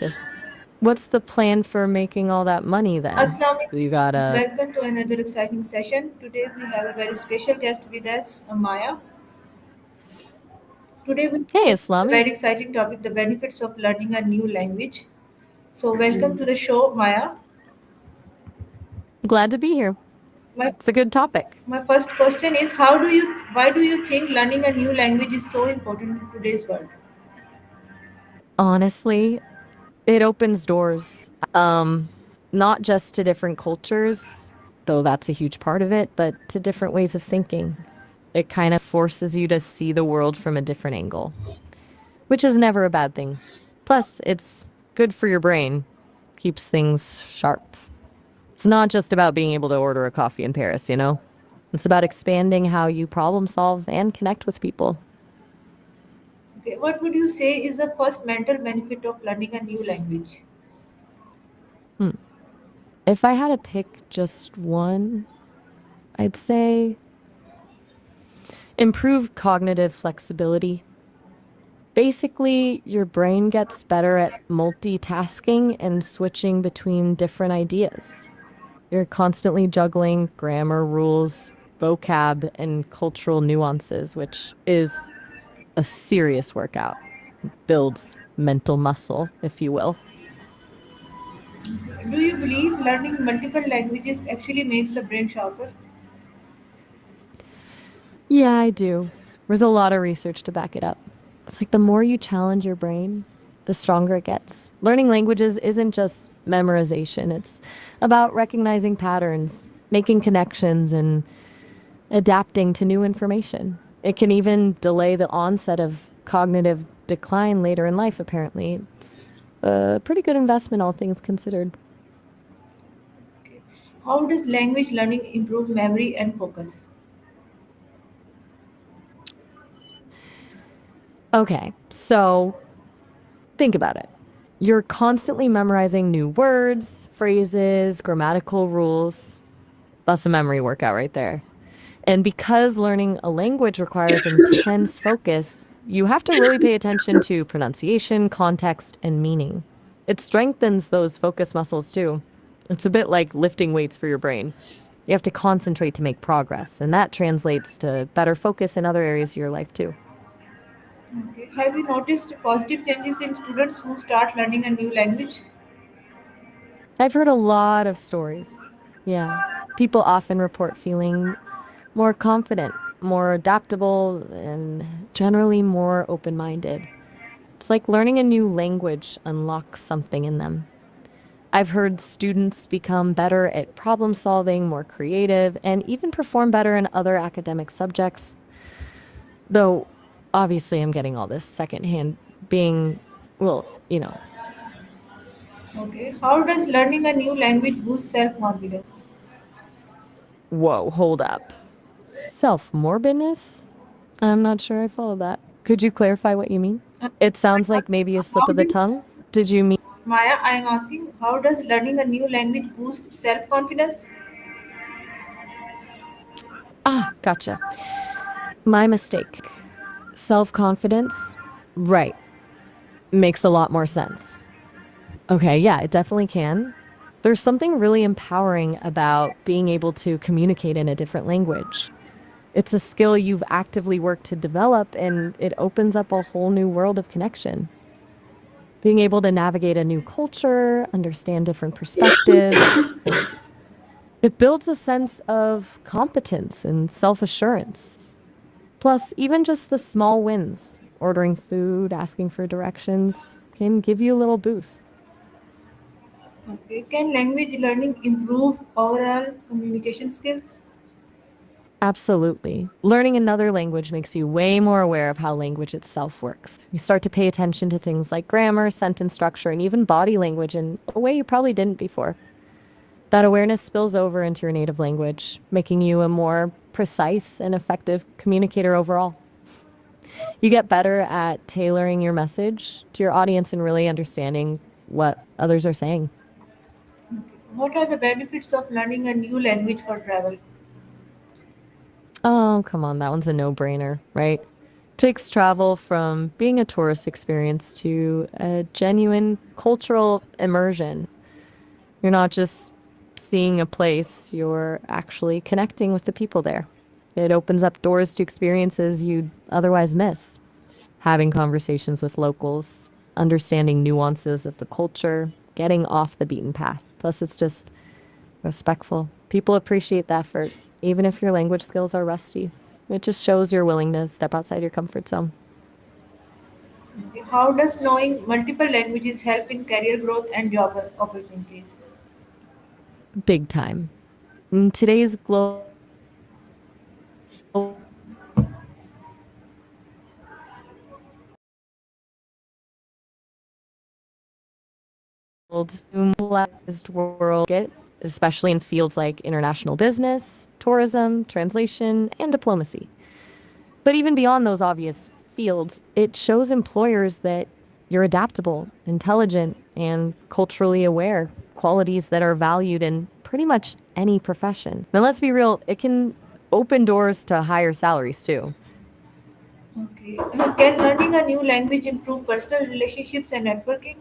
ambitious. What's the plan for making all that money then? Assalamu You alaikum. gotta. Welcome to another exciting session. Today we have a very special guest with us, Maya. Today we Hey, discuss a Islami. very exciting topic: the benefits of learning a new language. So, welcome to the show, Maya. Glad to be here. My It's a good topic. my first question is: why do you think learning a new language is so important in today's world? Honestly, it opens doors. Um, Not just to different cultures, though that's a huge part of it, but to different ways of thinking. It kind of forces you to see the world from a different angle, which is never a bad thing. Plus, it's good for your brain, keeps things sharp. It's not just about being able to order a coffee in Paris, you know? It's about expanding how you problem solve and connect with people. Okay, what would you say is the first mental benefit of learning a new language? Hmm. If I had to pick just one, I'd say improved cognitive flexibility. Basically, your brain gets better at multitasking and switching between different ideas. You're constantly juggling grammar rules, vocab, and cultural nuances, which is a serious workout. Builds mental muscle, if you will. Do you believe learning multiple languages actually makes the brain sharper? Yeah, I do. There's a lot of research to back it up. It's like the more you challenge your brain, the stronger it gets. Learning languages isn't just memorization, it's about recognizing patterns, making connections, and adapting to new information. It can even delay the onset of cognitive decline later in life, apparently. It's a pretty good investment, all things considered. Okay. How does language learning improve memory and focus? Okay, so think about it. You're constantly memorizing new words, phrases, grammatical rules. That's a memory workout right there. And because learning a language requires intense focus, you have to really pay attention to pronunciation, context, and meaning. It strengthens those focus muscles too. It's a bit like lifting weights for your brain. You have to concentrate to make progress, and that translates to better focus in other areas of your life too. Okay. Have you noticed positive changes in students who start learning a new language? I've heard a lot of stories. Yeah. People often report feeling more confident, more adaptable, and generally more open minded. It's like learning a new language unlocks something in them. I've heard students become better at problem solving, more creative, and even perform better in other academic subjects. Though, obviously, I'm getting all this secondhand being, well, Okay. How does learning a new language boost self confidence? whoa, hold up. Self morbidness? I'm not sure I follow that. Could you clarify what you mean? It sounds I'm like asking, maybe a slip how of the does tongue. Did you mean? Maya? I am asking, how does learning a new language boost self confidence? Ah, gotcha. My mistake. Self confidence? Right. Makes a lot more sense. Okay, yeah, it definitely can. There's something really empowering about being able to communicate in a different language. It's a skill you've actively worked to develop, and it opens up a whole new world of connection. Being able to navigate a new culture, understand different perspectives, it builds a sense of competence and self assurance. Plus, even just the small wins, ordering food, asking for directions, can give you a little boost. Okay. Can language learning improve overall communication skills? Absolutely. Learning another language makes you way more aware of how language itself works. You start to pay attention to things like grammar, sentence structure, and even body language in a way you probably didn't before. That awareness spills over into your native language, making you a more precise and effective communicator overall. You get better at tailoring your message to your audience and really understanding what others are saying. What are the benefits of learning a new language for travel? Oh, come on, that one's a no brainer, right? Takes travel from being a tourist experience to a genuine cultural immersion. You're not just seeing a place, you're actually connecting with the people there. It opens up doors to experiences you'd otherwise miss. Having conversations with locals, understanding nuances of the culture, getting off the beaten path. Plus, it's just respectful. People appreciate the effort, even if your language skills are rusty. It just shows you're willing to step outside your comfort zone. Okay. How does knowing multiple languages help in career growth and job opportunities? Big time. In today's global globalized world, especially in fields like international business, tourism, translation, and diplomacy. But even beyond those obvious fields, it shows employers that you're adaptable, intelligent, and culturally aware, qualities that are valued in pretty much any profession. Now, let's be real, it can open doors to higher salaries too. Okay. Can learning a new language improve personal relationships and networking?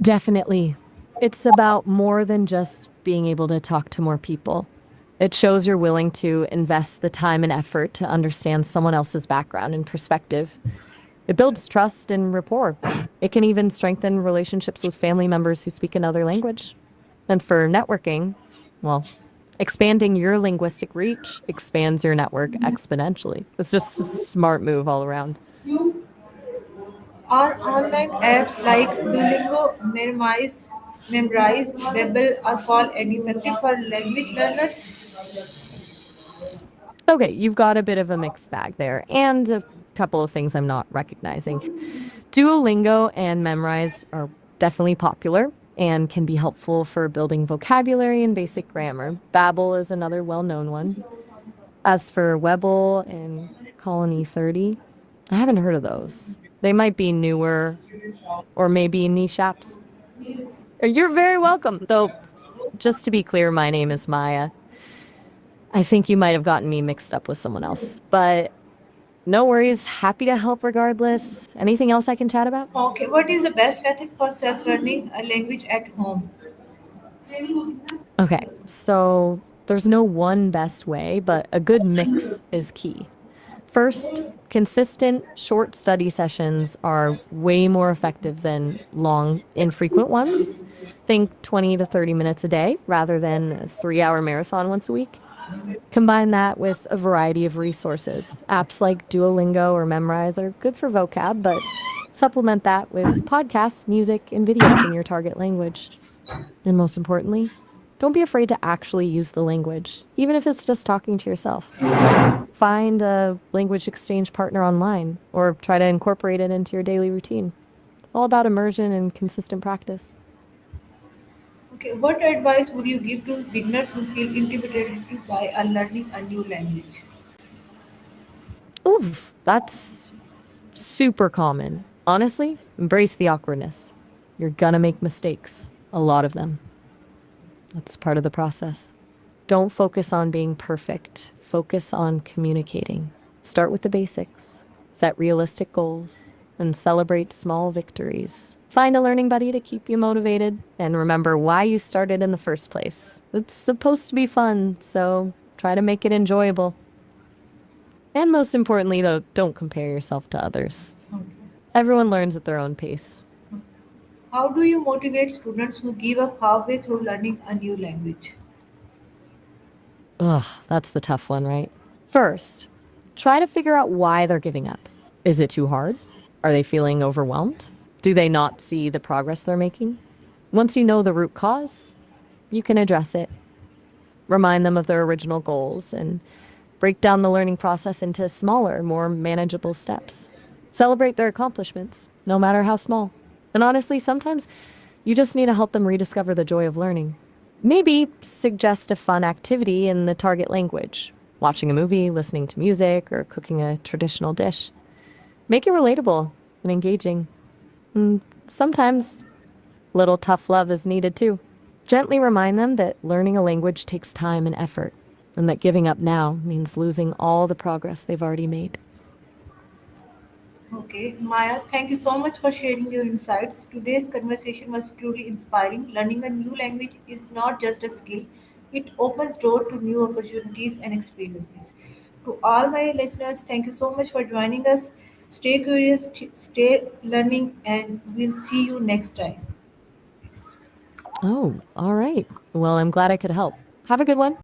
Definitely. It's about more than just being able to talk to more people. It shows you're willing to invest the time and effort to understand someone else's background and perspective. It builds trust and rapport. It can even strengthen relationships with family members who speak another language. And for networking, well, expanding your linguistic reach expands your network exponentially. It's just a smart move all around. Are online apps like Duolingo, Memrise, Babbel are called any effective for language learners? Okay, you've got a bit of a mixed bag there, and a couple of things I'm not recognizing. Duolingo and Memrise are definitely popular and can be helpful for building vocabulary and basic grammar. Babbel is another well-known one. As for Webble and Colony 30, I haven't heard of those. They might be newer or maybe niche apps. You're very welcome. Though, just to be clear, my name is Maya. I think you might have gotten me mixed up with someone else, but no worries. Happy to help regardless. Anything else I can chat about? Okay, what is the best method for self-learning a language at home? Okay, so there's no one best way, but a good mix is key. First, consistent, short study sessions are way more effective than long, infrequent ones. Think 20 to 30 minutes a day rather than a 3 hour marathon once a week. Combine that with a variety of resources. Apps like Duolingo or Memrise are good for vocab, but supplement that with podcasts, music, and videos in your target language. And most importantly, don't be afraid to actually use the language, even if it's just talking to yourself. Find a language exchange partner online or try to incorporate it into your daily routine. All about immersion and consistent practice. Okay, what advice would you give to beginners who feel intimidated by learning a new language? Oof, that's super common. Honestly, embrace the awkwardness. You're gonna make mistakes, a lot of them. That's part of the process. Don't focus on being perfect, focus on communicating. Start with the basics, set realistic goals, and celebrate small victories. Find a learning buddy to keep you motivated, and remember why you started in the first place. It's supposed to be fun, so try to make it enjoyable. And most importantly, though, don't compare yourself to others. Okay. Everyone learns at their own pace. How do you motivate students who give up halfway through learning a new language? Ugh, that's the tough one, right? First, try to figure out why they're giving up. Is it too hard? Are they feeling overwhelmed? Do they not see the progress they're making? Once you know the root cause, you can address it. Remind them of their original goals and break down the learning process into smaller, more manageable steps. Celebrate their accomplishments, no matter how small. And honestly, sometimes you just need to help them rediscover the joy of learning. Maybe suggest a fun activity in the target language, watching a movie, listening to music, or cooking a traditional dish. Make it relatable and engaging. And sometimes little tough love is needed too. Gently remind them that learning a language takes time and effort, and that giving up now means losing all the progress they've already made. Okay, Maya, thank you so much for sharing your insights. Today's conversation was truly inspiring. Learning a new language is not just a skill, it opens door to new opportunities and experiences. To all my listeners, thank you so much for joining us. Stay curious, stay learning, and we'll see you next time. Yes. Oh, all right. Well, I'm glad I could help. Have a good one.